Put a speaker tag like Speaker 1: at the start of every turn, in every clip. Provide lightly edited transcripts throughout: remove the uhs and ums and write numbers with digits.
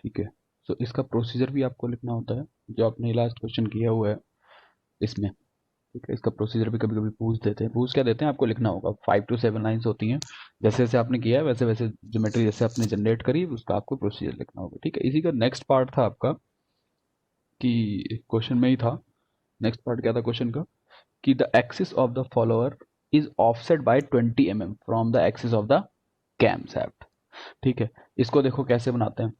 Speaker 1: ठीक है। सो इसका प्रोसीजर भी आपको लिखना होता है, जो आपने लास्ट क्वेश्चन किया हुआ है इसमें। ठीक है, इसका प्रोसीजर भी कभी कभी पूछ क्या देते हैं, आपको लिखना होगा। 5 to 7 लाइन्स होती हैं, जैसे जैसे आपने किया है वैसे वैसे ज्योमेट्री जैसे आपने जनरेट करी उसका आपको प्रोसीजर लिखना होगा। ठीक है, इसी का नेक्स्ट पार्ट था आपका कि क्वेश्चन में ही था, नेक्स्ट पार्ट क्या था क्वेश्चन का, कि the axis of the follower is offset by 20 mm from the axis of the cam shaft. ठीक है, इसको देखो कैसे बनाते हैं।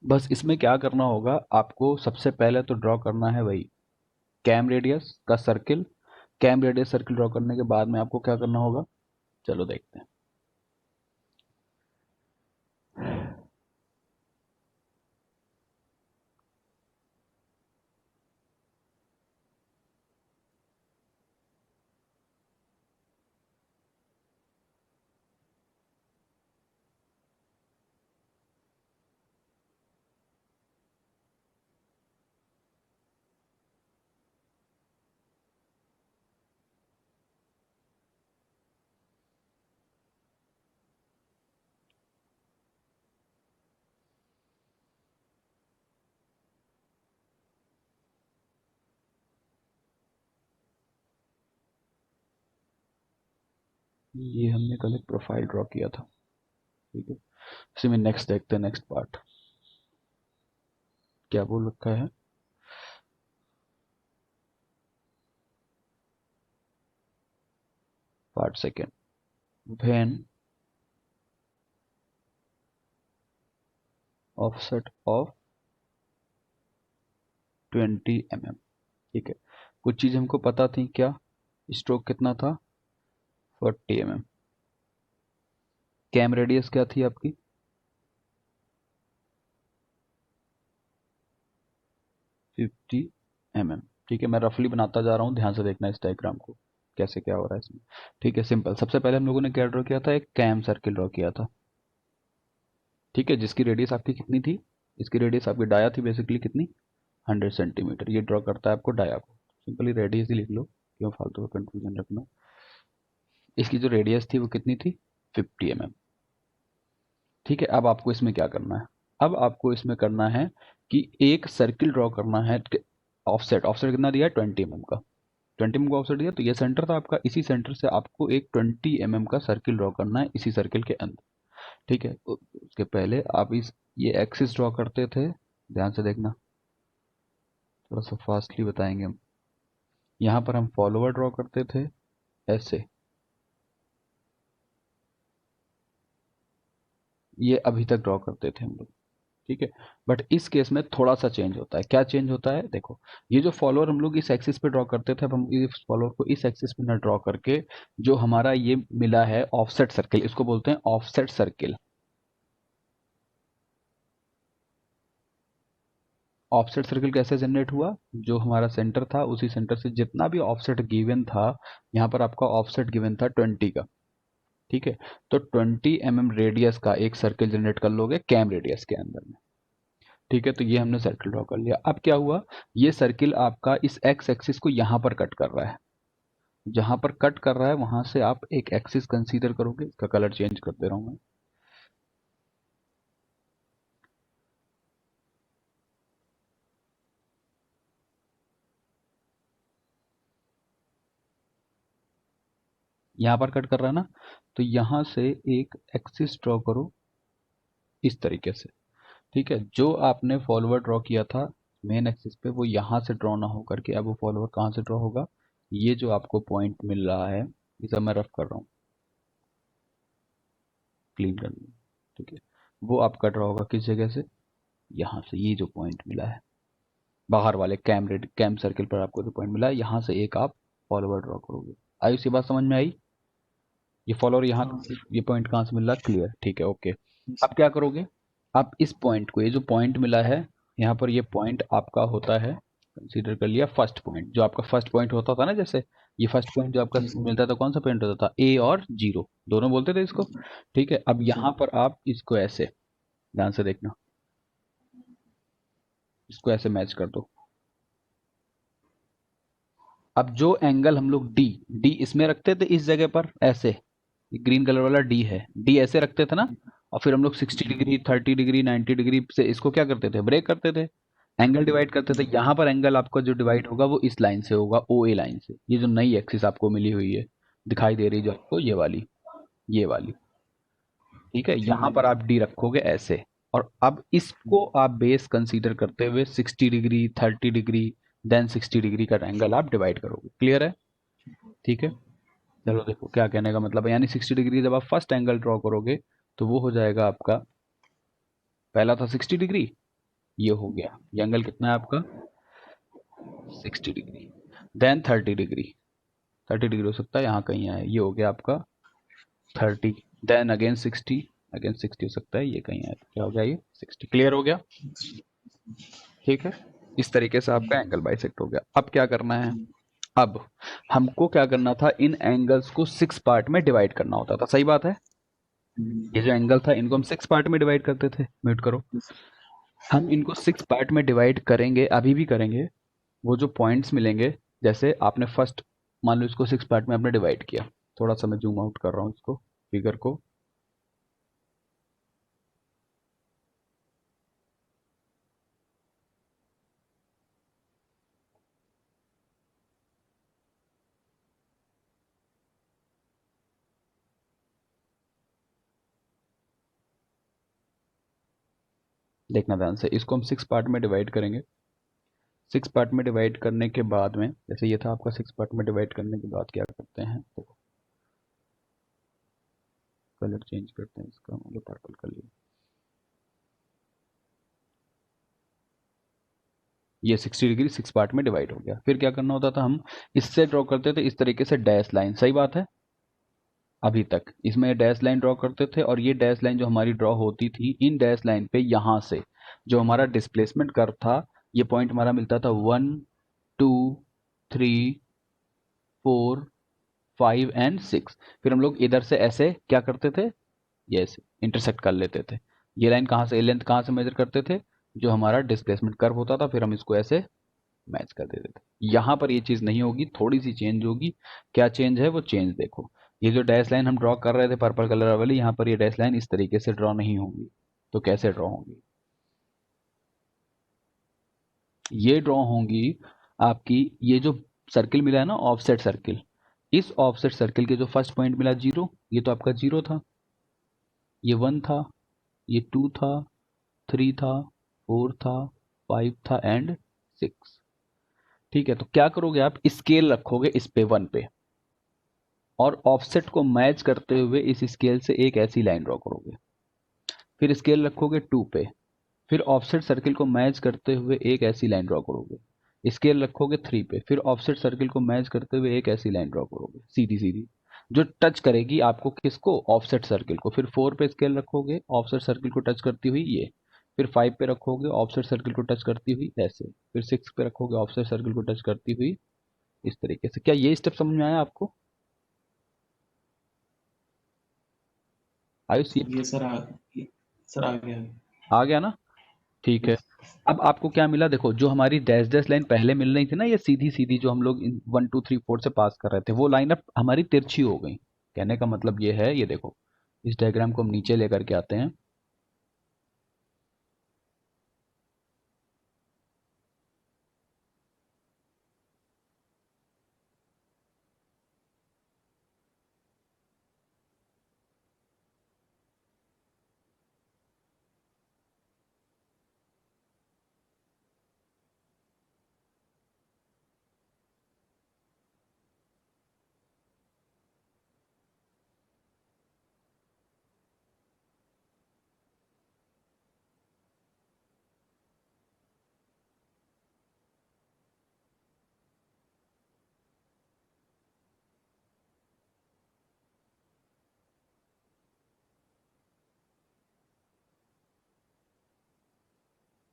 Speaker 1: बस इसमें क्या करना होगा, आपको सबसे पहले तो ड्रॉ करना है वही कैम रेडियस का circle. Cam radius circle draw करने के बाद में आपको क्या करना होगा, चलो देखते हैं। ये हमने कल एक प्रोफाइल ड्रॉ किया था। ठीक है, इसी में नेक्स्ट देखते हैं, नेक्स्ट पार्ट क्या बोल रखा है। Part second, when offset of 20 mm। ठीक है, कुछ चीज हमको पता थी क्या, स्ट्रोक कितना था 40 mm। कैम रेडियस क्या थी आपकी 50 mm। ठीक है, मैं रफली बनाता जा रहा हूँ, ध्यान से देखना इस डायग्राम को कैसे क्या हो रहा है इसमें। ठीक है, सिंपल। सबसे पहले हम लोगों ने क्या ड्रॉ किया था, एक कैम सर्किल ड्रॉ किया था। ठीक है, जिसकी रेडियस आपकी कितनी थी, इसकी रेडियस आपकी डाया थी बेसिकली कितनी 100 सेंटीमीटर। ये ड्रॉ करता है आपको डाया को, सिंपली रेडियस ही लिख लो, क्यों फालतू का कंफ्यूजन रखना। इसकी जो रेडियस थी वो कितनी थी 50 mm। ठीक है, अब आपको इसमें क्या करना है, अब आपको इसमें करना है कि एक सर्किल ड्रॉ करना है। ऑफसेट ऑफसेट कितना दिया है 20 mm का, 20 mm का ऑफसेट दिया, तो ये सेंटर था आपका, इसी सेंटर से आपको एक 20 mm का सर्किल ड्रॉ करना है इसी सर्किल के अंदर। ठीक है, उसके पहले आप इस ये एक्सिस ड्रॉ करते थे, ध्यान से देखना, थोड़ा सा फास्टली बताएंगे हम। यहाँ पर हम फॉलोअर ड्रॉ करते थे ऐसे, ये अभी तक ड्रॉ करते थे हम लोग। ठीक है, बट इस केस में थोड़ा सा चेंज होता है। क्या चेंज होता है, देखो, ये जो फॉलोअर हम लोग इस एक्सिस पे ड्रॉ करते थे, अब हम इस फॉलोअर को इस एक्सिस पे ना ड्रॉ करके जो हमारा ये मिला है ऑफसेट सर्किल, इसको बोलते हैं ऑफसेट सर्किल। ऑफसेट सर्किल कैसे जनरेट हुआ, जो हमारा सेंटर था उसी सेंटर से जितना भी ऑफसेट गिवन था, यहाँ पर आपका ऑफसेट गिवन था 20 का। ठीक है, तो 20 mm रेडियस का एक सर्किल जनरेट कर लोगे कैम रेडियस के अंदर में। ठीक है, तो ये हमने सर्किल ड्रॉ कर लिया। अब क्या हुआ, ये सर्किल आपका इस एक्स एक्सिस को यहां पर कट कर रहा है, जहां पर कट कर रहा है वहां से आप एक एक्सिस कंसीडर करोगे। इसका कलर चेंज कर दे रहा हूं मैं। यहां पर कट कर रहा है ना, तो यहां से एक एक्सिस ड्रॉ करो इस तरीके से। ठीक है, जो आपने फॉलोअर ड्रॉ किया था मेन एक्सिस पे, वो यहां से ड्रॉ ना हो करके अब वो फॉलोअर कहां से ड्रॉ होगा, ये जो आपको पॉइंट मिल रहा है, ये सब मैं रफ कर रहा हूँ, क्लीन कर लूँ। ठीक है, वो आपका ड्रॉ होगा किस जगह से, यहाँ से। ये जो पॉइंट मिला है बाहर वाले कैम सर्किल पर आपको जो पॉइंट मिला है, यहाँ से एक आप फॉलोअर ड्रॉ करोगे। आई सी बात समझ में आई, ये फॉलोअर यहाँ, ये पॉइंट कहाँ से मिल रहा है, क्लियर। ठीक है, ओके। अब क्या करोगे, आप इस पॉइंट को, ये जो पॉइंट मिला है यहाँ पर, ये पॉइंट आपका होता है, कंसीडर कर लिया फर्स्ट पॉइंट, जो आपका फर्स्ट पॉइंट होता था ना, जैसे ये फर्स्ट पॉइंट जो आपका मिलता था कौन सा पॉइंट होता था, ए और जीरो दोनों बोलते थे इसको। ठीक है, अब यहाँ पर आप इसको ऐसे ध्यान से देखना, इसको ऐसे मैच कर दो। अब जो एंगल हम लोग डी डी इसमें रखते थे इस जगह पर ऐसे, ग्रीन कलर वाला डी है, डी ऐसे रखते थे ना, और फिर हम लोग 60 डिग्री 30 डिग्री 90 डिग्री से इसको क्या करते थे, ब्रेक करते थे, एंगल डिवाइड करते थे। यहाँ पर एंगल आपका जो डिवाइड होगा वो इस लाइन से होगा, ओ ए लाइन से। ये जो नई एक्सिस आपको मिली हुई है, दिखाई दे रही जो आपको, ये वाली, ठीक है।
Speaker 2: ठीक
Speaker 1: यहाँ
Speaker 2: है।
Speaker 1: पर आप डी रखोगे ऐसे, और अब इसको आप बेस कंसीडर करते हुए 60 डिग्री 30 डिग्री देन 60 डिग्री का एंगल आप डिवाइड करोगे। क्लियर है? ठीक है। चलो देखो क्या कहने का मतलब है, यानी 60 डिग्री जब आप फर्स्ट एंगल ड्रॉ करोगे तो वो हो जाएगा आपका, पहला था 60 डिग्री, ये हो गया, ये एंगल कितना है आपका 60 डिग्री। देन 30 डिग्री, 30 डिग्री हो सकता है यहाँ कहीं आए, ये हो गया आपका 30। देन अगेन 60, अगेन 60 हो सकता है, ये कहीं आए, तो क्या हो गया ये 60। क्लियर हो गया? ठीक है। इस तरीके से आपका एंगल बाइसेक्ट हो गया। अब क्या करना है, अब हमको क्या करना था, इन एंगल्स को 6 पार्ट में डिवाइड करना होता था। सही बात है? ये जो एंगल था इनको हम 6 पार्ट में डिवाइड करते थे। म्यूट करो। हम इनको 6 पार्ट में डिवाइड करेंगे, अभी भी करेंगे। वो जो पॉइंट्स मिलेंगे, जैसे आपने फर्स्ट, मान लो इसको 6 पार्ट में आपने डिवाइड किया, थोड़ा सा मैं जूम आउट कर रहा हूँ इसको, फिगर को। देखना ध्यान से, इसको हम 6 पार्ट में डिवाइड करेंगे। 6 पार्ट में डिवाइड करने के बाद में, जैसे ये था आपका, 6 पार्ट में डिवाइड करने के बाद क्या करते हैं, तो कलर चेंज करते हैं इसका, मतलब पर्पल कर लिया। ये 60 डिग्री 6 पार्ट में डिवाइड हो गया। फिर क्या करना होता था, हम इससे ड्रॉ करते थे इस तरीके से डैश लाइन। सही बात है? अभी तक इसमें डैश लाइन ड्रॉ करते थे, और ये डैश लाइन जो हमारी ड्रॉ होती थी, इन डैश लाइन पे यहाँ से जो हमारा डिस्प्लेसमेंट कर्व था, ये पॉइंट हमारा मिलता था 1 2 3 4 5 एंड 6। फिर हम लोग इधर से ऐसे क्या करते थे, ये ऐसे इंटरसेक्ट कर लेते थे। ये लाइन कहाँ से, लेंथ कहाँ से मेजर करते थे, जो हमारा डिस्प्लेसमेंट कर्व होता था, फिर हम इसको ऐसे मैच कर देते थे। यहाँ पर ये चीज़ नहीं होगी, थोड़ी सी चेंज होगी। क्या चेंज है, वो चेंज देखो। ये जो डैश लाइन हम ड्रॉ कर रहे थे पर्पल कलर वाली, यहाँ पर ये डैश लाइन इस तरीके से ड्रॉ नहीं होंगी। तो कैसे ड्रॉ होंगी, ये ड्रॉ होंगी आपकी, ये जो सर्किल मिला है ना ऑफसेट सर्किल, इस ऑफसेट सर्किल के जो फर्स्ट पॉइंट मिला 0, ये तो आपका 0 था, ये 1 था, ये 2 था, 3 था, 4 था, 5 था एंड 6। ठीक है। तो क्या करोगे आप, स्केल रखोगे इस पे 1 पे, और ऑफसेट को मैच करते हुए इस स्केल से एक ऐसी लाइन ड्रॉ करोगे। फिर स्केल रखोगे 2 पे, फिर ऑफसेट सर्किल को मैच करते हुए एक ऐसी लाइन ड्रॉ करोगे। स्केल रखोगे 3 पे, फिर ऑफसेट सर्किल को मैच करते हुए एक ऐसी लाइन ड्रॉ करोगे, सीधी सीधी, जो टच करेगी आपको किसको, ऑफसेट सर्किल को। फिर 4 पे स्केल रखोगे, ऑफसेट सर्किल को टच करती हुई ये। फिर 5 पे रखोगे, ऑफसेट सर्किल को टच करती हुई ऐसे। फिर 6 पे रखोगे, ऑफसेट सर्किल को टच करती हुई इस तरीके से। क्या ये स्टेप समझ में आया आपको? आयुष ये
Speaker 2: ये सर सर आ गया।
Speaker 1: आ गया ना? ठीक है। अब आपको क्या मिला, देखो जो हमारी डैश डैश लाइन पहले मिल रही थी ना, ये सीधी सीधी जो हम लोग 1 2 3 4 से पास कर रहे थे, वो लाइन अब हमारी तिरछी हो गई। कहने का मतलब ये है, ये देखो, इस डायग्राम को हम नीचे लेकर के आते हैं।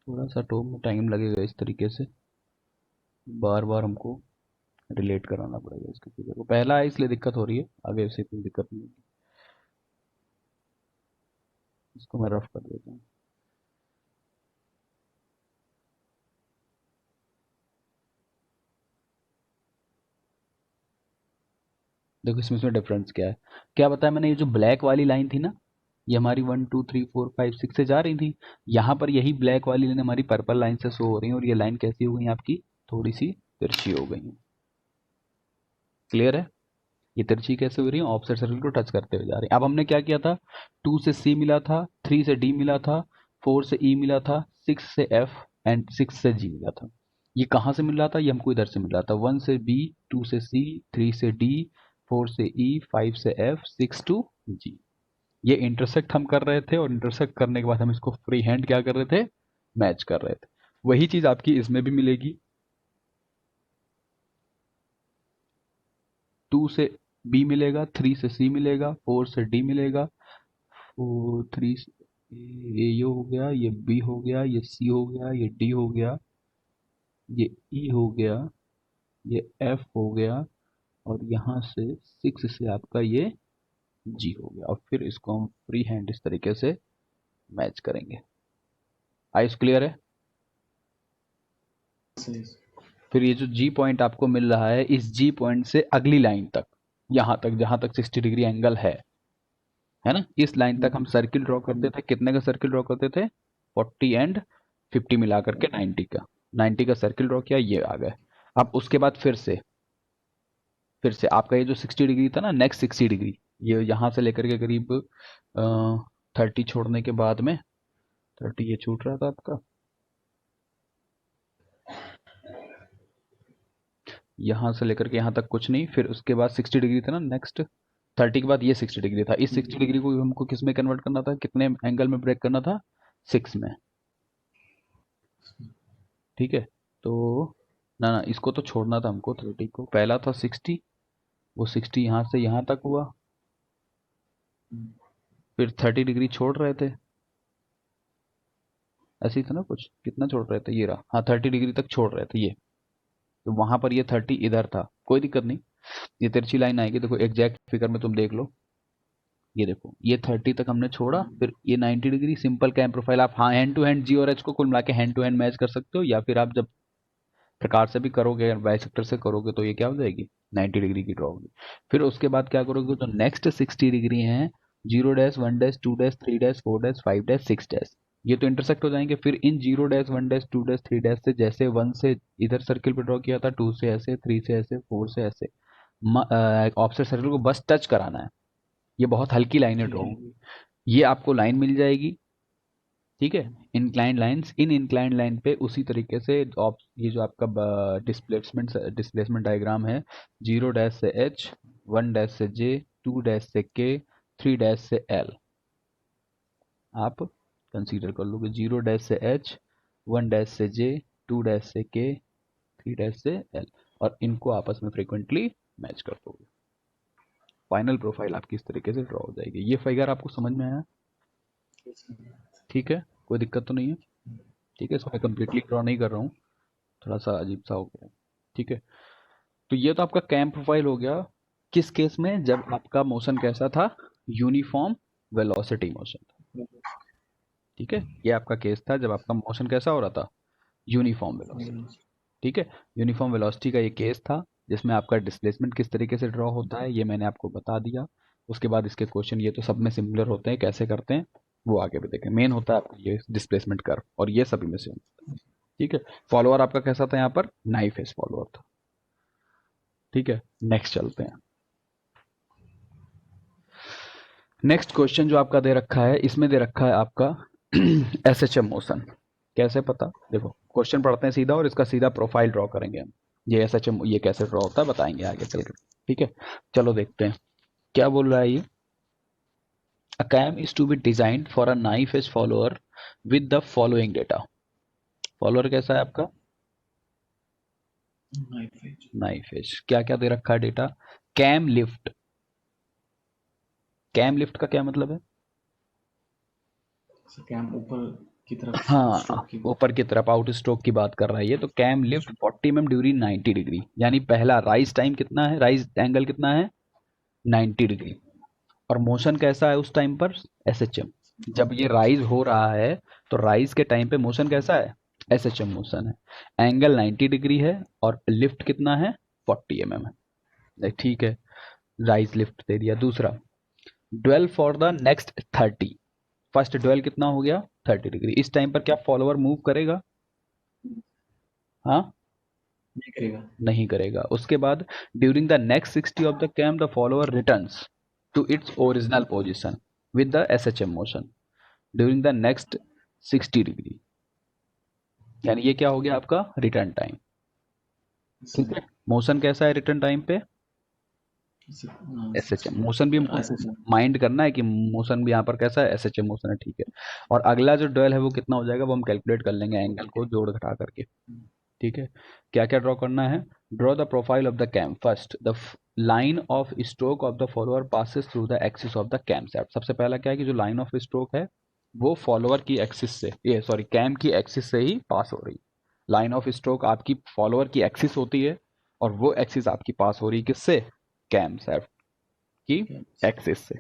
Speaker 1: थोड़ा सा तो टाइम लगेगा इस तरीके से, बार बार हमको रिलेट कराना पड़ेगा इसके फिगर को। पहला है इसलिए दिक्कत हो रही है, आगे से कोई दिक्कत नहीं होगी। इसको मैं रफ कर देता हूँ। देखो इसमें डिफरेंस क्या है, क्या बताया मैंने, ये जो ब्लैक वाली लाइन थी ना, ये हमारी 1 2 3 4 5 6 से जा रही थी। यहाँ पर यही ब्लैक वाली लाइन हमारी पर्पल लाइन से शो हो रही है और ये लाइन कैसी हो गई आपकी, थोड़ी सी तिरछी हो गई है। क्लियर है? ये तिरछी कैसे हो रही है, ऑफसेट सर्कल को टच करते हुए जा रही है। अब हमने क्या किया था, 2 से सी मिला था, 3 से डी मिला था, 4 से ई मिला था, 6 से एफ एंड 6 से जी मिला था। ये कहाँ से मिल रहा था, ये हमको इधर से मिल रहा था, 1 से बी, 2 से सी, 3 से डी, 4 से ई, 5 से एफ, 6 टू जी। ये इंटरसेक्ट हम कर रहे थे और इंटरसेक्ट करने के बाद हम इसको फ्री हैंड क्या कर रहे थे, मैच कर रहे थे। वही चीज आपकी इसमें भी मिलेगी। 2 से बी मिलेगा, 3 से सी मिलेगा, 4 से डी मिलेगा, 3 से ये हो गया, ये बी हो गया, ये सी हो गया, ये डी हो गया, ये ई हो गया, ये एफ हो गया, और यहाँ से 6 से आपका ये जी हो गया। और फिर इसको हम फ्री हैंड इस तरीके से मैच करेंगे। आइस क्लियर है?
Speaker 2: सही।
Speaker 1: फिर ये जो जी पॉइंट आपको मिल रहा है, इस जी पॉइंट से अगली लाइन तक, यहाँ तक जहां तक 60 डिग्री एंगल है ना, इस लाइन तक हम सर्किल ड्रॉ करते थे। कितने का सर्किल ड्रॉ करते थे, 40 एंड 50 मिला करके 90 का, 90 का सर्किल ड्रॉ किया, ये आ गए। अब उसके बाद फिर से आपका ये जो 60 डिग्री था ना, नेक्स्ट 60 डिग्री, ये यहाँ से लेकर के करीब 30 छोड़ने के बाद में, 30 ये छूट रहा था आपका, यहाँ से लेकर के यहाँ तक कुछ नहीं, फिर उसके बाद 60 डिग्री था ना नेक्स्ट, 30 के बाद ये 60 डिग्री था। इस 60 डिग्री को हमको किस में कन्वर्ट करना था, कितने एंगल में ब्रेक करना था, 6 में। ठीक है, तो ना ना इसको तो छोड़ना था हमको, 30 को, पहला था 60, वो 60 यहाँ से यहाँ तक हुआ, फिर 30 डिग्री छोड़ रहे थे, ऐसे ही था ना कुछ, कितना छोड़ रहे थे, ये रहा, हाँ 30 डिग्री तक छोड़ रहे थे ये, तो वहां पर ये 30 इधर था, कोई दिक्कत नहीं। ये तिरछी लाइन आएगी, देखो एग्जैक्ट फिगर में तुम देख लो, ये देखो ये 30 तक हमने छोड़ा, फिर ये 90 डिग्री सिंपल कैम प्रोफाइल। आप हाँ हैंड टू हैंड जी और एच को कुल मिला के हैंड टू हैंड मैच कर सकते हो, या फिर आप जब प्रकार से भी करोगे, बाइसेक्टर से करोगे, तो ये क्या हो जाएगी, 90 डिग्री की ड्रॉ होगी। फिर उसके बाद क्या करोगे, तो नेक्स्ट 60 डिग्री है, 0 dash 1 dash 2 dash 3 dash 4 dash 5 dash 6 dash, ये तो इंटरसेक्ट हो जाएंगे। फिर इन 0 डैश 1 डैश 2 डैश 3 डैश से, जैसे 1 से इधर सर्किल पे ड्रॉ किया था, 2 से ऐसे, 3 से ऐसे, 4 से ऐसे, ऑफसेट सर्किल को बस टच कराना है। ये बहुत हल्की लाइनें ड्रॉ
Speaker 2: ठीक है।
Speaker 1: होंगी, ये आपको लाइन मिल जाएगी। ठीक है, inclined lines, in inclined line पे उसी तरीके से ये जो आपका डिस्प्लेसमेंट डायग्राम है, 0 डैश से एच, 1 डैश से जे, 2 डैश से के, 3 डैश से एल, आप कंसीडर कर लोगे, 0 डैश से एच, 1 डैश से जे, 2 डैश से के, 3 डैश से एल, और इनको आपस में फ्रीक्वेंटली मैच कर दोगे। फाइनल प्रोफाइल आपकी इस तरीके से ड्रॉ हो जाएगी। ये फिगर आपको समझ में आया? ठीक है, कोई दिक्कत तो नहीं है? ठीक है, इसको मैं कंप्लीटली ड्रॉ नहीं कर रहा हूँ, थोड़ा सा अजीब सा हो गया। ठीक है, तो ये तो आपका कैम प्रोफाइल हो गया। किस केस में, जब आपका मोशन कैसा था, यूनिफॉर्म वेलोसिटी मोशन था। ठीक है, ये आपका केस था जब आपका मोशन कैसा हो रहा था, यूनिफॉर्म वेलोसिटी। ठीक है, यूनिफॉर्म वेलोसिटी का ये केस था, जिसमें आपका डिस्प्लेसमेंट किस तरीके से ड्रॉ होता है ये मैंने आपको बता दिया। उसके बाद इसके क्वेश्चन ये तो सब में सिमिलर होते हैं, कैसे करते हैं वो आगे भी देखें। मेन होता है आपका ये डिस्प्लेसमेंट कर्व, और ये सभी में सेम। ठीक है, फॉलोअर आपका कैसा था, यहाँ पर नाइफ एज फॉलोअर था। ठीक है, नेक्स्ट चलते हैं। नेक्स्ट क्वेश्चन जो आपका दे रखा है, इसमें दे रखा है आपका एस एच एम मोशन। कैसे पता, देखो क्वेश्चन पढ़ते हैं सीधा, और इसका सीधा प्रोफाइल ड्रॉ करेंगे हम। ये एस एच एम ये कैसे ड्रॉ होता है बताएंगे आगे चल कर। ठीक है, चलो देखते हैं क्या बोल रहा है ये। A cam is to be designed for a knife edge follower with the following data. Follower कैसा है आपका, नाइफ एज। क्या क्या दे रखा है data, cam lift. Cam lift का क्या मतलब है,
Speaker 2: कैम ऊपर की तरफ
Speaker 1: हाँ
Speaker 2: स्ट्रोक की
Speaker 1: ऊपर की तरफ आउट स्ट्रोक की बात कर रहा है ये। तो cam lift 40 mm during 90 degree, यानी पहला राइज टाइम कितना है, राइज एंगल कितना है, 90 डिग्री। और मोशन कैसा है उस टाइम पर, एस एच एम। जब ये राइज हो रहा है, तो राइज के टाइम पे मोशन कैसा है, एस एच एम मोशन है। एंगल 90 डिग्री है, और लिफ्ट कितना है, 40 mm है। ठीक है, राइज लिफ्ट दे दिया। दूसरा, dwell for the next 30। First dwell कितना हो गया 30 डिग्री। इस टाइम पर क्या फॉलोअर मूव करेगा? हाँ,
Speaker 2: नहीं करेगा।
Speaker 1: नहीं करेगा। उसके बाद during the next 60 of the cam the follower returns to its original position with the S H M motion during the next 60 degree. यानी ये क्या हो गया आपका रिटर्न टाइम। ठीक है, मोशन कैसा है रिटर्न टाइम पे? एस एच एम मोशन भी हमको
Speaker 2: ऐसे सर।
Speaker 1: माइंड करना है कि मोशन भी यहाँ पर कैसा है, एस एच एम मोशन है। ठीक है, और अगला जो ड्वेल है वो कितना हो जाएगा वो हम कैलकुलेट कर लेंगे एंगल को जोड़ घटा करके। ठीक है, क्या क्या ड्रॉ करना है? Draw the profile of the cam. First the line of stroke of the follower passes through the axis of the cam set. सबसे पहला क्या है कि जो लाइन ऑफ स्ट्रोक है वो फॉलोअर की एक्सिस से, ये सॉरी कैम की एक्सिस से ही पास हो रही है। लाइन ऑफ स्ट्रोक आपकी फॉलोअर की एक्सिस होती है और वो एक्सिस आपकी पास हो रही है किससे? कैम सेट की एक्सिस से।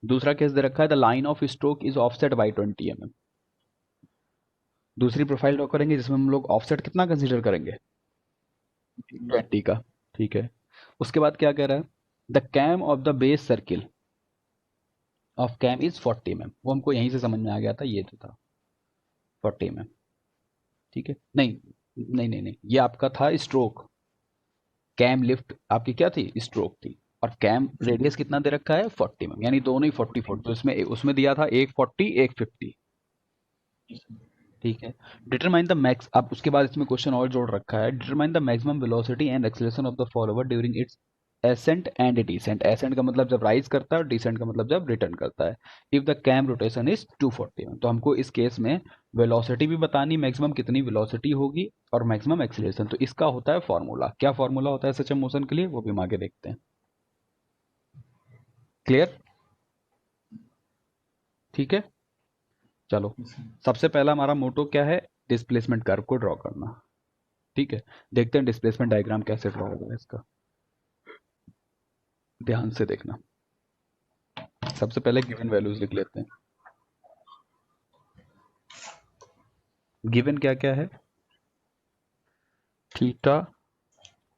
Speaker 1: दूसरा केस दे रखा है the line of stroke is offset by 20 mm। दूसरी प्रोफाइल ड्रॉ करेंगे जिसमें हम लोग ऑफसेट कितना कंसीडर करेंगे? 20 का। ठीक है, उसके बाद क्या कह रहा है? The cam of the base circle of cam is 40 mm। वो हमको यहीं से समझ में आ गया था, ये तो था 40 mm। ठीक है, नहीं नहीं नहीं नहीं, ये आपका था स्ट्रोक। कैम लिफ्ट आपकी क्या थी? स्ट्रोक थी। और कैम रेडियस कितना दे रखा है? 40 mm, यानी दोनों ही 40 40। तो इसमें उसमें दिया था एक 40 एक 50। ठीक है, डिटरमाइन द मैक्स। अब उसके बाद इसमें क्वेश्चन और जोड़ रखा है, determine the maximum velocity and acceleration of the follower during its ascent and descent. Ascent का मतलब जब राइज करता है और डिसेंट का मतलब जब रिटर्न करता है। If the cam rotation is 240। तो हमको इस केस में वेलोसिटी भी बतानी, मैक्सिमम कितनी वेलोसिटी होगी और मैक्सिमम एक्सेलरेशन। तो इसका होता है फॉर्मूला। क्या फॉर्मूला होता है सच मोशन के लिए, वो भी हम आगे देखते हैं। क्लियर? ठीक है, चलो। सबसे पहला हमारा मोटो क्या है? डिस्प्लेसमेंट कर्व को ड्रॉ करना। ठीक है, देखते हैं डिस्प्लेसमेंट डायग्राम कैसे ड्रॉ होगा इसका। ध्यान से देखना। सबसे पहले गिवन वैल्यूज लिख लेते हैं। गिवन क्या क्या है? थीटा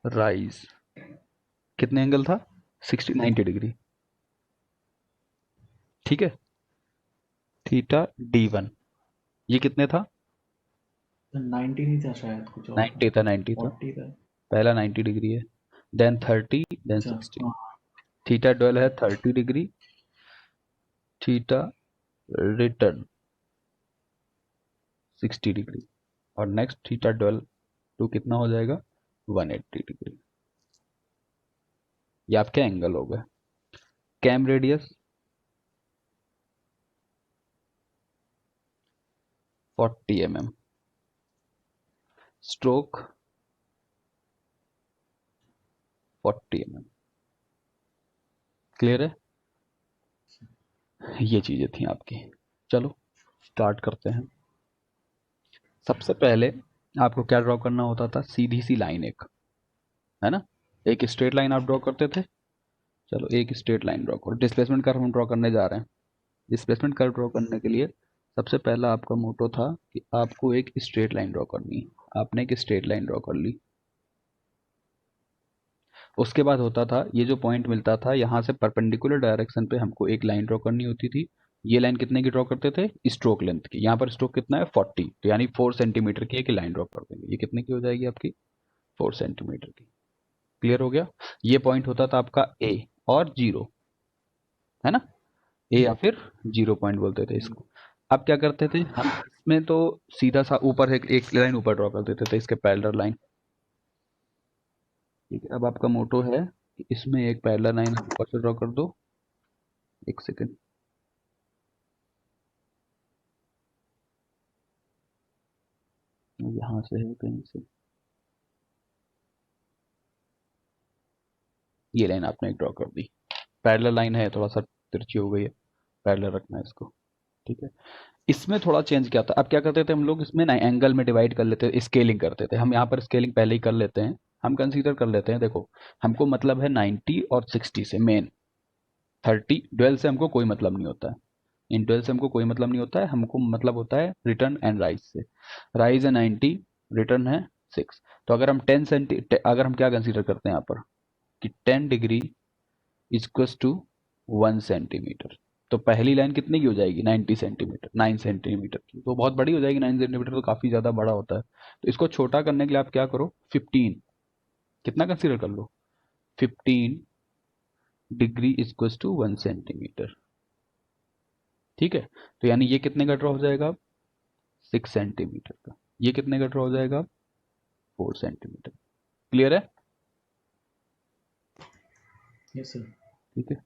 Speaker 1: राइज कितने एंगल था? 90 डिग्री। ठीक है, थीटा D1 ये कितने था?
Speaker 2: 90 नहीं था शायद, कुछ और था।
Speaker 1: 90 था, 90 था।
Speaker 2: 40 था।
Speaker 1: पहला 90 डिग्री है, देन 30, देन
Speaker 2: अच्छा
Speaker 1: 60।
Speaker 2: हाँ।
Speaker 1: थीटा डबल है 30 डिग्री। Theta return 60 degree. और नेक्स्ट थीटा डबल टू कितना हो जाएगा? 180 डिग्री। ये आपके एंगल हो गए। Cam radius 40 mm। Stroke 40 mm। Clear है? ये चीजें थी आपकी। चलो स्टार्ट करते हैं। सबसे पहले आपको क्या ड्रॉ करना होता था? सीधी सी लाइन एक, है ना? एक स्ट्रेट लाइन आप ड्रॉ करते थे। चलो एक स्ट्रेट लाइन ड्रॉ करो। डिस्प्लेसमेंट कर्व हम ड्रॉ करने जा रहे हैं। डिस्प्लेसमेंट कर्व ड्रॉ करने के लिए सबसे पहला आपका मोटो था कि आपको एक स्ट्रेट लाइन ड्रॉ करनी है। आपने एक स्ट्रेट लाइन ड्रॉ कर ली। उसके बाद होता था ये जो पॉइंट मिलता था यहाँ से परपेंडिकुलर डायरेक्शन पे हमको एक लाइन ड्रॉ करनी होती थी। ये लाइन कितने की ड्रॉ करते थे? स्ट्रोक लेंथ की। यहाँ पर स्ट्रोक कितना है? 40। तो यानी 4 सेंटीमीटर की एक लाइन ड्रॉ कर देंगे। ये कितने की हो जाएगी आपकी? 4 सेंटीमीटर की। क्लियर हो गया? ये पॉइंट होता था आपका ए और जीरो, है ना? ए या फिर जीरो पॉइंट बोलते थे इसको। अब क्या करते थे हम इसमें? तो सीधा सा ऊपर एक लाइन ऊपर ड्रॉ कर देते थे, इसके पैरेलल लाइन। ठीक है, अब आपका मोटो है कि इसमें एक पैरेलल लाइन ऊपर से ड्रॉ कर दो। एक सेकेंड, यहाँ से है कहीं से। ये लाइन आपने एक ड्रॉ कर दी। पैरेलल लाइन है, थोड़ा सा तिरछी हो गई है, पैरेलल रखना है इसको। ठीक है, इसमें थोड़ा चेंज क्या था? अब क्या करते थे हम लोग इसमें ना एंगल में डिवाइड कर लेते थे, स्केलिंग करते थे। हम यहाँ पर स्केलिंग पहले ही कर लेते हैं। हम कंसीडर कर लेते हैं, देखो हमको मतलब है 90 और 60 से मेन। 30 डुअल से हमको कोई मतलब नहीं होता है। इन डुअल से हमको कोई मतलब नहीं होता है। हमको मतलब होता है रिटर्न एंड राइज से। राइज है 90, रिटर्न है 6। तो अगर हम 10 सेंटी अगर हम क्या कंसीडर करते हैं यहाँ पर कि 10 डिग्री इक्वल्स टू 1 सेंटीमीटर। तो पहली लाइन कितने की हो जाएगी? 90 सेंटीमीटर, 9 सेंटीमीटर की, तो बहुत बड़ी हो जाएगी। 9 सेंटीमीटर तो काफ़ी ज़्यादा बड़ा होता है। तो इसको छोटा करने के लिए आप क्या करो, 15, कितना कंसीडर कर लो, 15 डिग्री इक्वल टू 1 सेंटीमीटर। ठीक है, तो यानी ये कितने का ड्रॉ हो जाएगा? 6 सेंटीमीटर का। ये कितने का ड्रॉ हो जाएगा? 4 सेंटीमीटर। क्लियर है?
Speaker 2: Yes sir.
Speaker 1: ठीक है,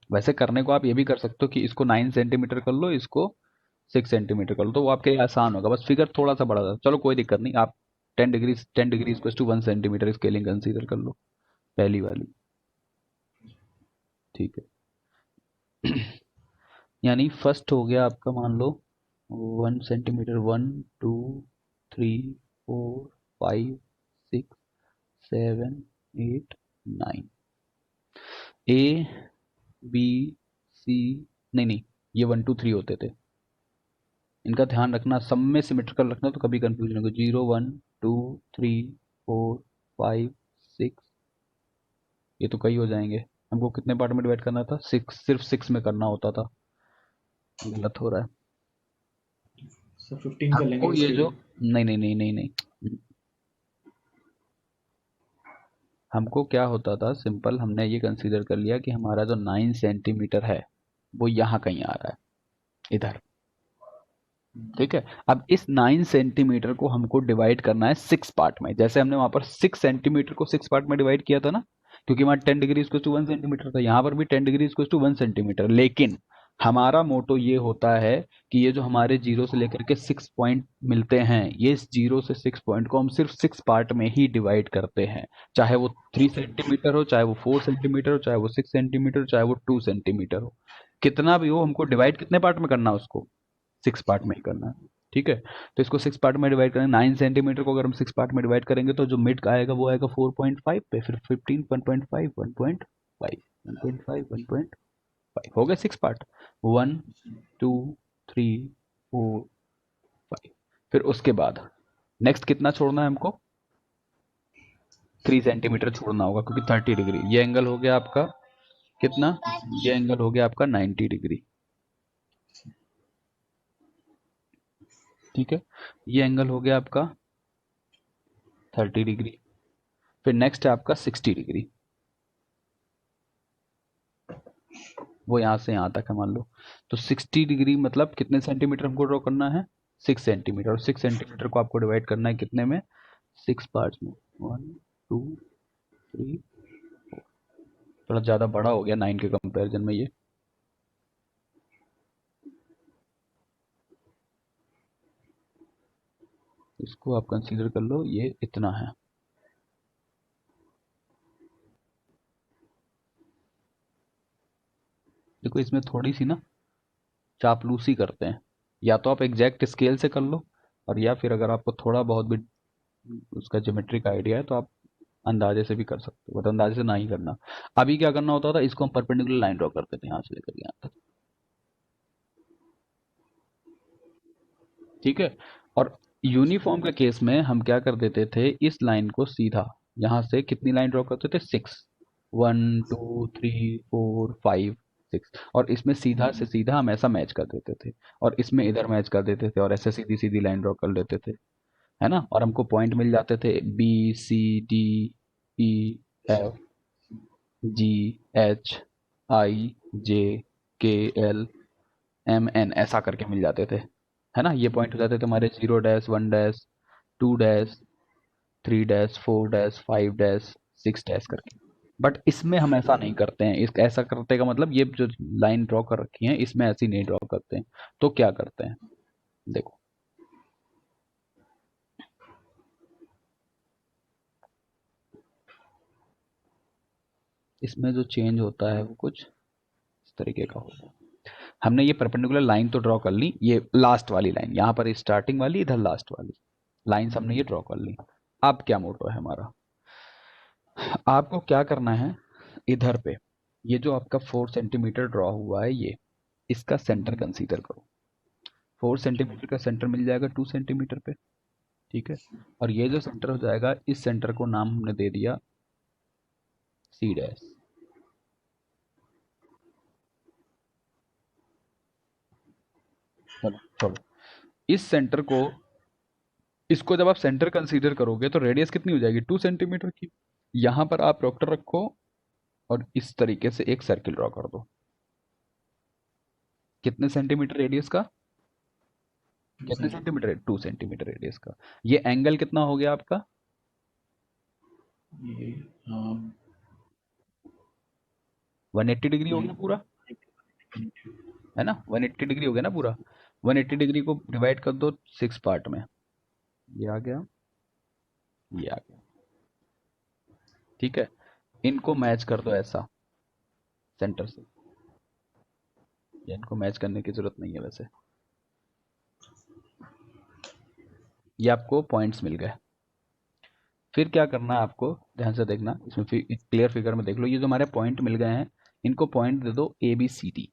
Speaker 1: वैसे करने को आप ये भी कर सकते हो कि इसको 9 सेंटीमीटर कर लो, इसको 6 सेंटीमीटर कर लो, तो वो आपके लिए आसान होगा। बस फिगर थोड़ा सा बड़ा था, चलो कोई दिक्कत नहीं। आप 10 degree equal to 1 centimetre scaling consider कर लो, पहली वाली। ठीक है, यानी फर्स्ट हो गया आपका, मान लो 1 सेंटीमीटर, 1 2 3 4 5 6 7 8 9। ए बी सी, नहीं नहीं, ये 1 2 3 होते थे। इनका ध्यान रखना, सब में सिमेट्रिकल रखना, तो कभी कंफ्यूजन होगा। 0 1 2 3 4 5 6, ये तो कई हो जाएंगे। हमको कितने पार्ट में डिवाइड करना था? 6, सिर्फ 6 में करना होता था। गलत हो रहा है
Speaker 2: सर 15 कर लेंगे
Speaker 1: हमको ये
Speaker 2: स्पीड
Speaker 1: जो,
Speaker 2: में।
Speaker 1: नहीं नहीं नहीं नहीं नहीं, हमको क्या होता था, सिंपल हमने ये कंसीडर कर लिया कि हमारा जो 9 सेंटीमीटर है वो यहाँ कहीं आ रहा है, इधर। ठीक है, अब इस 9 सेंटीमीटर को हमको डिवाइड करना है 6 पार्ट में। जैसे हमने वहां पर 6 सेंटीमीटर को 6 पार्ट में डिवाइड किया था ना, क्योंकि वहां 10 डिग्री इक्वल टू 1 सेंटीमीटर था, यहाँ पर भी 10 डिग्री इक्वल टू 1 सेंटीमीटर। लेकिन हमारा मोटो ये होता है कि ये जो हमारे जीरो से लेकर के 6 पॉइंट मिलते हैं, ये इस जीरो से 6 पॉइंट को हम सिर्फ 6 पार्ट में ही डिवाइड करते हैं। चाहे वो 3 सेंटीमीटर हो, चाहे वो 4 सेंटीमीटर हो, चाहे वो 6 सेंटीमीटर हो, चाहे वो 2 सेंटीमीटर हो, कितना भी हो, हमको डिवाइड कितने पार्ट में करना है उसको? 6 पार्ट में ही करना है। ठीक है, तो इसको 6 पार्ट में डिवाइड करें। 9 सेंटीमीटर को अगर हम 6 पार्ट में डिवाइड करेंगे तो जो मिड का आएगा वो आएगा 4.5 पे, फिर 15, 1.5, 1.5, 1.5, 1.5, हो गए 6 पार्ट। 1 2 3 4 5। फिर उसके बाद नेक्स्ट कितना छोड़ना है हमको? 3 सेंटीमीटर छोड़ना होगा, क्योंकि 30 डिग्री ये एंगल हो गया आपका कितना? ये एंगल हो गया आपका 90 डिग्री। ठीक है, ये एंगल हो गया आपका 30 डिग्री। फिर नेक्स्ट है आपका 60 डिग्री, वो यहाँ से यहाँ तक है मान लो। तो 60 डिग्री मतलब कितने सेंटीमीटर हमको ड्रॉ करना है? 6 सेंटीमीटर। और 6 सेंटीमीटर को आपको डिवाइड करना है कितने में? 6 पार्ट्स में। 1 2 3, थोड़ा ज़्यादा बड़ा हो गया 9 के कंपैरिजन में ये। इसको आप कंसीडर कर लो, ये इतना है। देखो इसमें थोड़ी सी ना चापलूसी करते हैं, या तो आप एग्जैक्ट स्केल से कर लो, और या फिर अगर आपको थोड़ा बहुत भी उसका ज्योमेट्रिक आइडिया है तो आप अंदाजे से भी कर सकते हो, बट अंदाजे से ना ही करना। अभी क्या करना होता था, इसको हम परपेंडिकुलर लाइन ड्रॉ करते थे यहाँ से लेकर यहाँ तक। ठीक है, और यूनिफॉर्म के केस में हम क्या कर देते थे, इस लाइन को सीधा यहाँ से कितनी लाइन ड्रॉ करते थे? 6, 1 2 3 4 5 6, और इसमें सीधा से सीधा हम ऐसा मैच कर देते थे, और इसमें इधर मैच कर देते थे, और ऐसे सीधी सीधी लाइन ड्रॉ कर लेते थे, है ना। और हमको पॉइंट मिल जाते थे BCDEFGHIJKLMN, ऐसा करके मिल जाते थे, है ना। ये पॉइंट हो जाते थे हमारे 0 -1 -2 -3 -4 -5 करके। बट इसमें हम ऐसा नहीं करते हैं। इस ऐसा करते का मतलब, ये जो लाइन ड्रॉ कर रखी है इसमें ऐसी नहीं ड्रॉ करते हैं। तो क्या करते हैं, देखो इसमें जो चेंज होता है वो कुछ इस तरीके का होता है। हमने ये परपेंडिकुलर लाइन तो ड्रॉ कर ली, ये लास्ट वाली लाइन, यहाँ पर स्टार्टिंग वाली, इधर लास्ट वाली लाइन हमने ये ड्रॉ कर ली। अब क्या मोटो है हमारा, आपको क्या करना है, इधर पे ये जो आपका 4 सेंटीमीटर ड्रॉ हुआ है, ये इसका सेंटर कंसीडर करो। 4 सेंटीमीटर का सेंटर मिल जाएगा 2 सेंटीमीटर पे। ठीक है, और ये जो सेंटर हो जाएगा, इस सेंटर को नाम हमने दे दिया C डैश। चलो छोड़ो इस सेंटर को, इसको जब आप सेंटर कंसीडर करोगे तो रेडियस कितनी हो जाएगी, 2 सेंटीमीटर की। यहां पर आप प्रोक्टर रखो और इस तरीके से एक सर्किल ड्रॉ कर दो। कितने सेंटीमीटर रेडियस का,
Speaker 2: 2
Speaker 1: कितने
Speaker 2: सेंटीमीटर।
Speaker 1: सेंटीमीटर, 2 सेंटीमीटर रेडियस का। ये एंगल कितना हो गया आपका,
Speaker 2: ये
Speaker 1: 180 डिग्री हो गया
Speaker 2: नाइन
Speaker 1: पूरा, है ना, 180 डिग्री हो गया ना पूरा। 180 डिग्री को डिवाइड कर दो 6 पार्ट में, ये आ गया, ये आ गया। ठीक है, इनको मैच कर दो ऐसा सेंटर से, या इनको मैच करने की जरूरत नहीं है वैसे। ये आपको पॉइंट्स मिल गए। फिर क्या करना है आपको, ध्यान से देखना, इसमें क्लियर फिगर में देख लो, ये जो हमारे पॉइंट मिल गए हैं, इनको पॉइंट दे दो ए बी सी डी।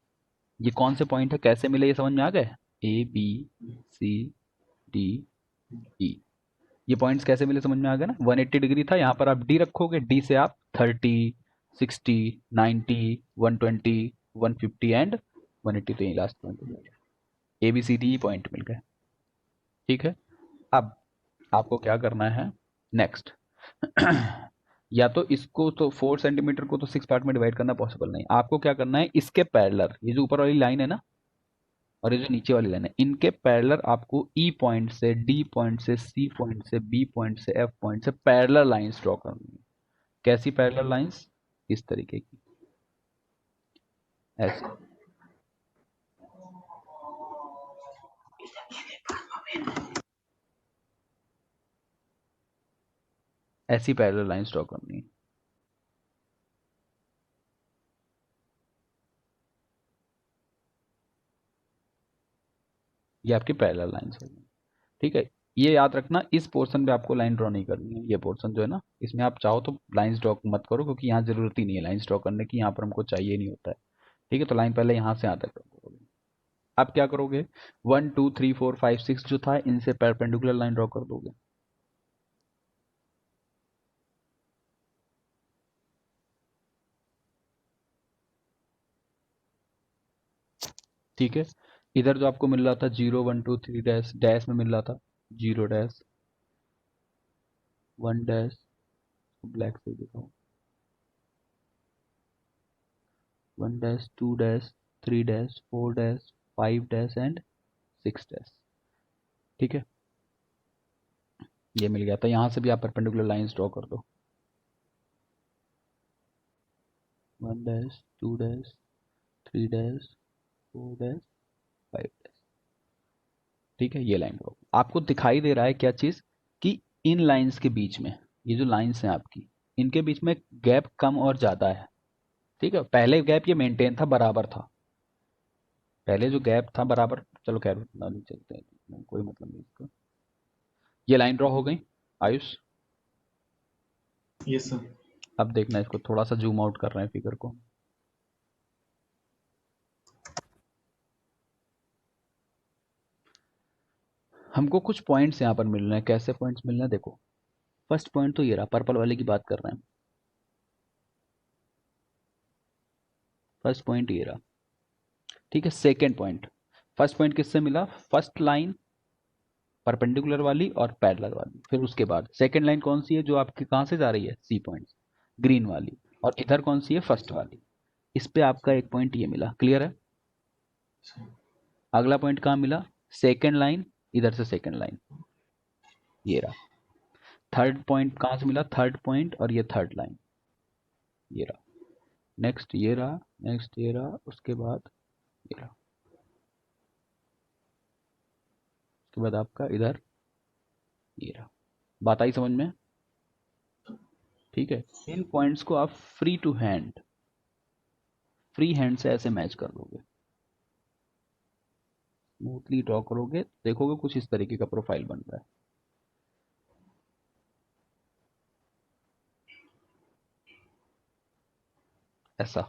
Speaker 1: ये कौन से पॉइंट है, कैसे मिले, ये समझ में आ गए, ए बी सी डी ई। ये पॉइंट्स कैसे मिले समझ में आ गया ना। 180 डिग्री था, यहाँ पर आप डी रखोगे, डी से आप 30, 60, 90, 120, 150 एंड 180, तो यही लास्ट पॉइंट हो जाएगा। A B C D point मिल गए। ठीक है, अब आपको क्या करना है नेक्स्ट। या तो इसको तो 4 सेंटीमीटर को तो 6 पार्ट में डिवाइड करना पॉसिबल नहीं, आपको क्या करना है, इसके पैरेलल, ये जो ऊपर वाली लाइन है ना और ये जो नीचे वाली लाइन है, इनके पैरेलल आपको ई पॉइंट से, डी पॉइंट से, सी पॉइंट से, बी पॉइंट से, एफ पॉइंट से पैरेलल लाइंस ड्रॉ करनी है। कैसी पैरेलल लाइंस, इस तरीके की, ऐसी, ऐसी पैरेलल लाइंस ड्रॉ करनी है। ये आपकी पैरेलल लाइंस होगी। ठीक है, ये याद रखना, इस पोर्शन पे आपको लाइन ड्रॉ नहीं करनी है। ये पोर्शन जो है ना, इसमें आप चाहो तो लाइंस ड्रॉ मत करो, क्योंकि यहाँ जरूरत ही नहीं है लाइंस ड्रॉ करने की, यहाँ पर हमको चाहिए नहीं होता है। ठीक है, तो लाइन पहले यहाँ से यहाँ तक ड्रॉ करोगे। आप क्या करोगे, 1 2 3 4 5 6 जो था, इनसे परपेंडिकुलर लाइन ड्रॉ कर दोगे। ठीक है, इधर जो आपको मिल रहा था 0 1 2 3 डैश, डैश में मिल रहा था 0 डैश, 1 डैश, ब्लैक से दिखाओ, 1 dash, 2 dash, 3 dash, 4 dash, 5 dash and 6 dash. ठीक है, ये मिल गया, तो यहाँ से भी आप परपेंडिकुलर लाइंस ड्रॉ कर दो, 1 dash, 2 dash, 3 dash, 4 dash, 5 dash. ठीक है, ये लाइन ड्रॉ, आपको दिखाई दे रहा है क्या चीज़, कि इन लाइंस के बीच में, ये जो लाइंस हैं आपकी, इनके बीच में गैप कम और ज़्यादा है। ठीक है, पहले गैप ये मेंटेन था, बराबर था, पहले जो गैप था बराबर, चलो खैर उतना नहीं चलते हैं, कोई मतलब नहीं इसका। ये लाइन ड्रॉ हो गई आयुष।
Speaker 2: Yes sir.
Speaker 1: अब देखना, इसको थोड़ा सा जूम आउट कर रहे हैं फिगर को। हमको कुछ पॉइंट्स यहाँ पर मिल रहे हैं, कैसे पॉइंट्स मिल रहे हैं देखो। फर्स्ट पॉइंट तो ये रहा, पर्पल वाले की बात कर रहे हैं, फर्स्ट पॉइंट ये रहा। ठीक है, सेकेंड पॉइंट, फर्स्ट पॉइंट किससे मिला, फर्स्ट लाइन परपेंडिकुलर वाली और पैरेलल वाली, फिर उसके बाद सेकेंड लाइन कौन सी है जो आपके कहाँ से जा रही है, सी पॉइंट, ग्रीन वाली, और इधर कौन सी है, फर्स्ट वाली। इस पे आपका एक पॉइंट ये मिला, क्लियर है। अगला पॉइंट कहाँ मिला, सेकेंड लाइन, इधर से सेकेंड लाइन, ये रहा। थर्ड पॉइंट कहाँ से मिला, थर्ड पॉइंट और ये थर्ड लाइन, ये रहा। नेक्स्ट ये रहा, नेक्स्ट ये रहा, उसके बाद ये रहा, उसके बाद आपका इधर ये रहा। बात आई समझ में। ठीक है, इन पॉइंट्स को आप फ्री हैंड से ऐसे मैच कर दोगे, स्मूथली ड्रॉ करोगे, देखोगे कुछ इस तरीके का प्रोफाइल बन रहा है, ऐसा।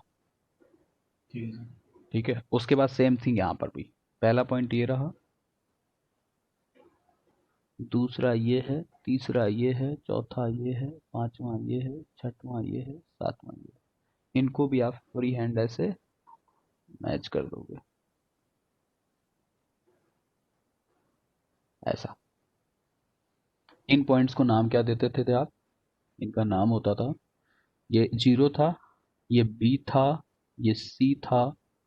Speaker 2: ठीक है सर।
Speaker 1: ठीक है, उसके बाद सेम थिंग यहाँ पर भी, पहला पॉइंट ये रहा, दूसरा ये है, तीसरा ये है, चौथा ये है, पांचवा ये है, छठवां ये है, सातवां ये है। इनको भी आप फ्री हैंड ऐसे मैच कर दोगे। ऐसा। इन पॉइंट्स को नाम क्या देते थे आप? इनका नाम होता था, ये जीरो था, ये बी था, ये सी था,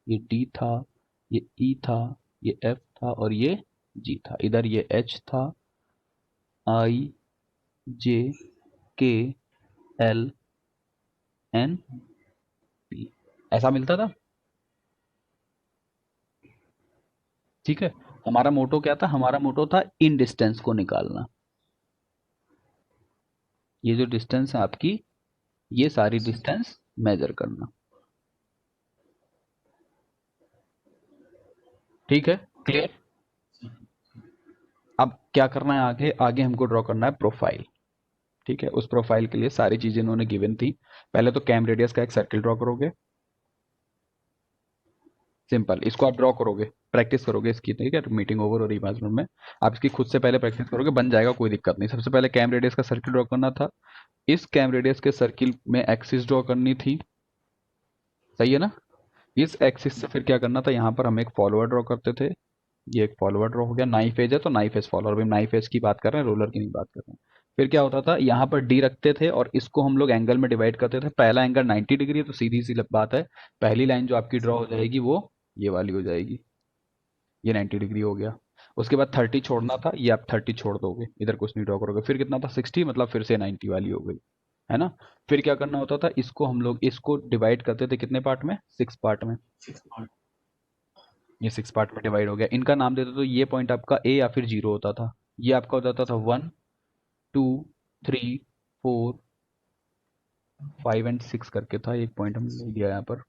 Speaker 1: ये डी था, ये ई था, ये एफ था और ये जी था। इधर ये एच था, आई, जे, के, एल, एन, पी, ऐसा मिलता था। ठीक है। हमारा मोटो क्या था? हमारा मोटो था इन डिस्टेंस को निकालना। ये जो डिस्टेंस है आपकी, ये सारी डिस्टेंस मेजर करना। ठीक है, क्लियर। अब क्या करना है आगे? आगे हमको ड्रॉ करना है प्रोफाइल। ठीक है, उस प्रोफाइल के लिए सारी चीजें इन्होंने गिवन थी। पहले तो कैम रेडियस का एक सर्किल ड्रॉ करोगे, सिंपल। इसको आप ड्रॉ करोगे, प्रैक्टिस करोगे इसकी। ठीक है, मीटिंग ओवर हो रही 5 मिनट में। आप इसकी खुद से पहले प्रैक्टिस करोगे, बन जाएगा, कोई दिक्कत नहीं। सबसे पहले कैम रेडियस का सर्किल ड्रॉ करना था। इस कैम रेडियस के सर्किल में एक्सिस ड्रॉ करनी थी। सही है ना? इस एक्सिस से फिर क्या करना था? यहाँ पर हम एक फॉलोअर ड्रॉ करते थे। ये एक फॉलोअर ड्रॉ हो गया। नाइफ एज है तो नाइफ एज फॉलोअर। अभी नाइफ एज की बात कर रहे हैं, रोलर की नहीं बात कर रहे हैं। फिर क्या होता था? यहाँ पर डी रखते थे और इसको हम लोग एंगल में डिवाइड करते थे। पहला एंगल 90 डिग्री है तो सीधी सी बात है, पहली लाइन जो आपकी ड्रॉ हो जाएगी वो ये वाली हो जाएगी। ये 90 डिग्री हो गया। उसके बाद 30 छोड़ना था, ये आप 30 छोड़ दोगे, इधर कुछ नहीं ड्रॉ करोगे। फिर कितना था? 60, मतलब फिर से 90 वाली हो गई, है ना? फिर क्या करना होता था? इसको हम लोग इसको डिवाइड करते थे कितने पार्ट में? 6 पार्ट में।
Speaker 2: 6 पार्ट।
Speaker 1: ये 6 पार्ट में डिवाइड हो गया। इनका नाम देते तो ये पॉइंट आपका ए या फिर जीरो होता था। ये आपका हो जाता था 1, 2, 3, 4, 5 एंड 6 करके था। एक पॉइंट हमने ले लिया यहाँ पर।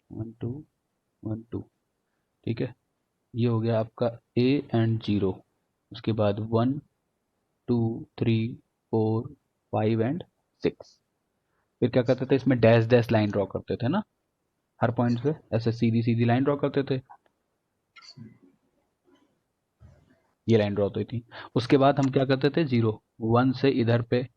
Speaker 1: One two, one two. ठीक है, ये हो गया आपका ए एंड जीरो। उसके बाद 1, 2, 3, 4, 5 एंड 6। फिर क्या करते थे? इसमें डैश डैश लाइन ड्रॉ करते थे ना, हर पॉइंट पे ऐसे सीधी सीधी लाइन ड्रॉ करते थे। ये लाइन ड्रॉ होती थी। उसके बाद हम क्या करते थे? जीरो, 1 से इधर पे